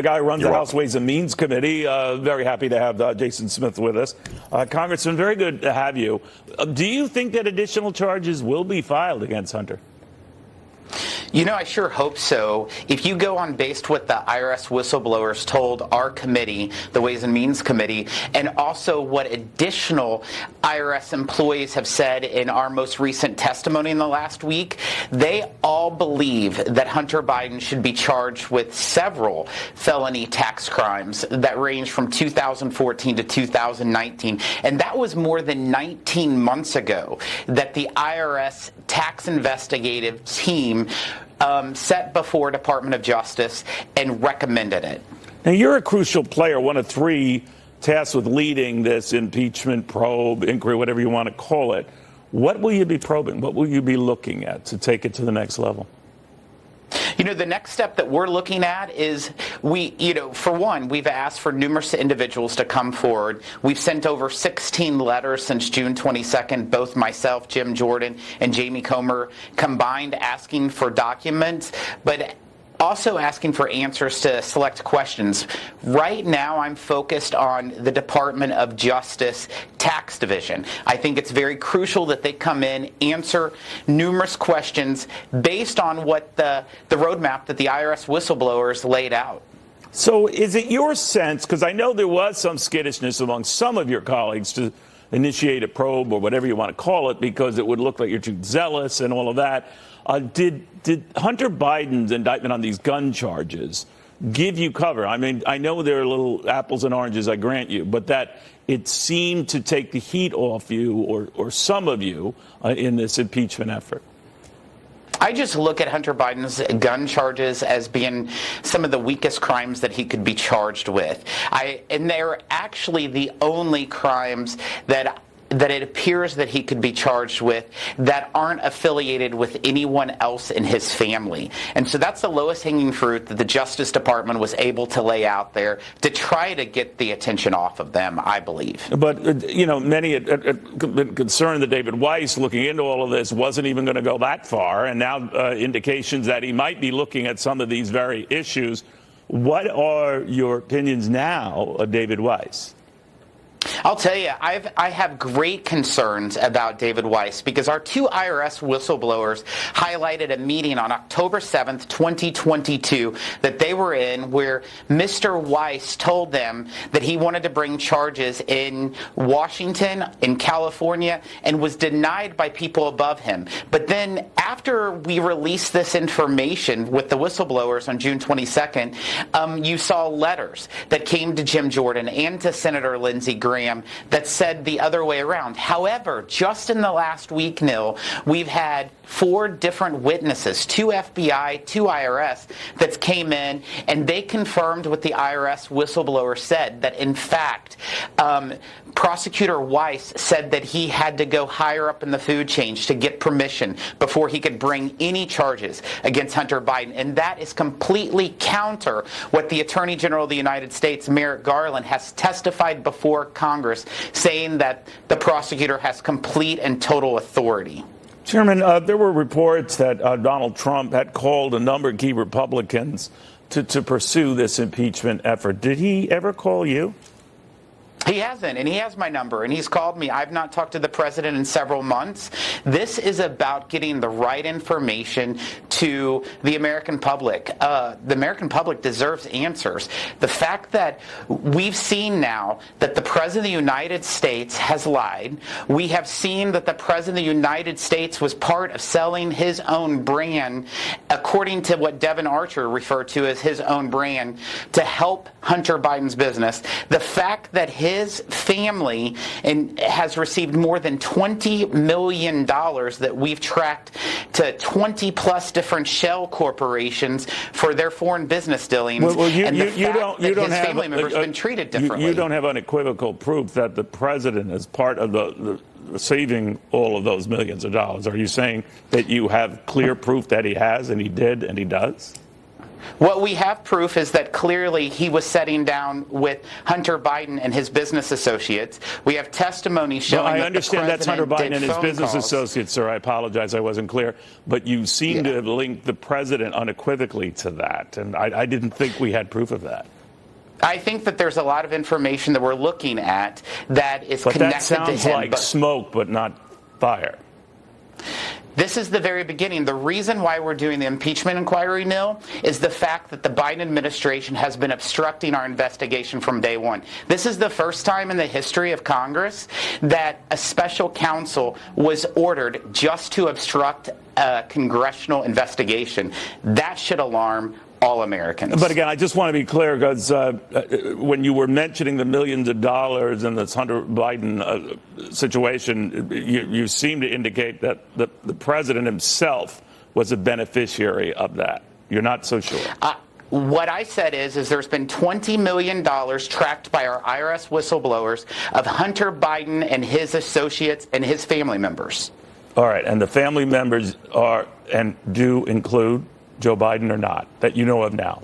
The guy who runs You're the House welcome. Ways and Means Committee. Very happy to have Jason Smith with us. Congressman, very good to have you. Do you think that additional charges will be filed against Hunter? You know, I sure hope so. If you go on based what the IRS whistleblowers told our committee, the Ways and Means Committee, and also what additional IRS employees have said in our most recent testimony in the last week, they all believe that Hunter Biden should be charged with several felony tax crimes that range from 2014 to 2019. And that was more than 19 months ago that the IRS tax investigative team set before Department of Justice and recommended it. Now, you're a crucial player, one of three tasked with leading this impeachment probe, inquiry, whatever you want to call it. What will you be probing? What will you be looking at to take it to the next level? You know, the next step that we're looking at is for one, we've asked for numerous individuals to come forward. We've sent over 16 letters since June 22nd, both myself, Jim Jordan, and Jamie Comer combined, asking for documents, but also asking for answers to select questions. Right now, I'm focused on the Department of Justice Tax Division. I think it's very crucial that they come in, answer numerous questions based on what the roadmap that the IRS whistleblowers laid out. So is it your sense, because I know there was some skittishness among some of your colleagues to initiate a probe or whatever you want to call it because it would look like you're too zealous and all of that. Did Hunter Biden's indictment on these gun charges give you cover? I mean, I know there are little apples and oranges, I grant you, but that it seemed to take the heat off you or some of you in this impeachment effort. I just look at Hunter Biden's gun charges as being some of the weakest crimes that he could be charged with. And they're actually the only crimes that it appears that he could be charged with that aren't affiliated with anyone else in his family. And so that's the lowest hanging fruit that the Justice Department was able to lay out there to try to get the attention off of them, I believe. But, many had been concerned that David Weiss, looking into all of this, wasn't even going to go that far, and now indications that he might be looking at some of these very issues. What are your opinions now of David Weiss? I'll tell you, I have great concerns about David Weiss because our two IRS whistleblowers highlighted a meeting on October 7th, 2022 that they were in where Mr. Weiss told them that he wanted to bring charges in Washington, in California, and was denied by people above him. But then after we released this information with the whistleblowers on June 22nd, you saw letters that came to Jim Jordan and to Senator Lindsey Graham that said the other way around. However, just in the last week, Neil, we've had 4 different witnesses, 2 FBI, 2 IRS, that came in, and they confirmed what the IRS whistleblower said, that in fact, Prosecutor Weiss said that he had to go higher up in the food chain to get permission before he could bring any charges against Hunter Biden. And that is completely counter what the Attorney General of the United States, Merrick Garland, has testified before Congress, saying that the prosecutor has complete and total authority. Chairman, there were reports that Donald Trump had called a number of key Republicans to pursue this impeachment effort. Did he ever call you? He hasn't, and he has my number, and he's called me. I've not talked to the president in several months. This is about getting the right information to the American public. The American public deserves answers. The fact that we've seen now that the President of the United States has lied, we have seen that the President of the United States was part of selling his own brand, according to what Devin Archer referred to as his own brand, to help Hunter Biden's business. The fact that his family has received more than $20 million that we've tracked to 20 plus different shell corporations for their foreign business dealings. Well, you don't have his family members been treated differently. You don't have unequivocal proof that the president is part of the receiving all of those millions of dollars. Are you saying that you have clear proof that he has and he did and he does? What we have proof is that clearly he was sitting down with Hunter Biden and his business associates. We have testimony showing I that understand the that's Hunter president Biden and did his phone business calls. associates, sir. I apologize, I wasn't clear. But you seem to have linked the president unequivocally to that, and I didn't think we had proof of that. I think that there's a lot of information that we're looking at that is But connected that sounds to him. like smoke, but not fire. This is the very beginning. The reason why we're doing the impeachment inquiry, Neil, is the fact that the Biden administration has been obstructing our investigation from day one. This is the first time in the history of Congress that a special counsel was ordered just to obstruct a congressional investigation. That should alarm all Americans. But again, I just want to be clear, because when you were mentioning the millions of dollars in this Hunter Biden situation, you seem to indicate that the president himself was a beneficiary of that. You're not so sure. What I said is there's been $20 million tracked by our IRS whistleblowers of Hunter Biden and his associates and his family members. All right, and the family members are and do include Joe Biden or not, that you know of now?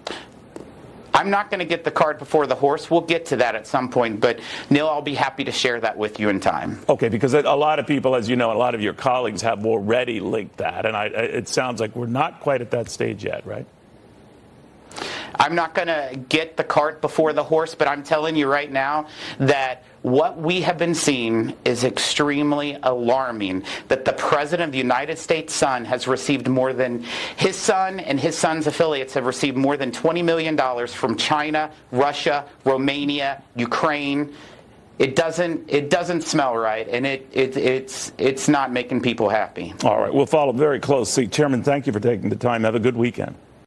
I'm not going to get the cart before the horse. We'll get to that at some point. But, Neil, I'll be happy to share that with you in time. Okay, because a lot of people, as you know, a lot of your colleagues have already linked that. And it sounds like we're not quite at that stage yet, right? I'm not going to get the cart before the horse, but I'm telling you right now that what we have been seeing is extremely alarming, that the President of the United States' son has received more than, his son and his son's affiliates have received more than $20 million from China, Russia, Romania, Ukraine. It doesn't smell right, and it's not making people happy. All right, we'll follow very closely. Chairman, thank you for taking the time. Have a good weekend.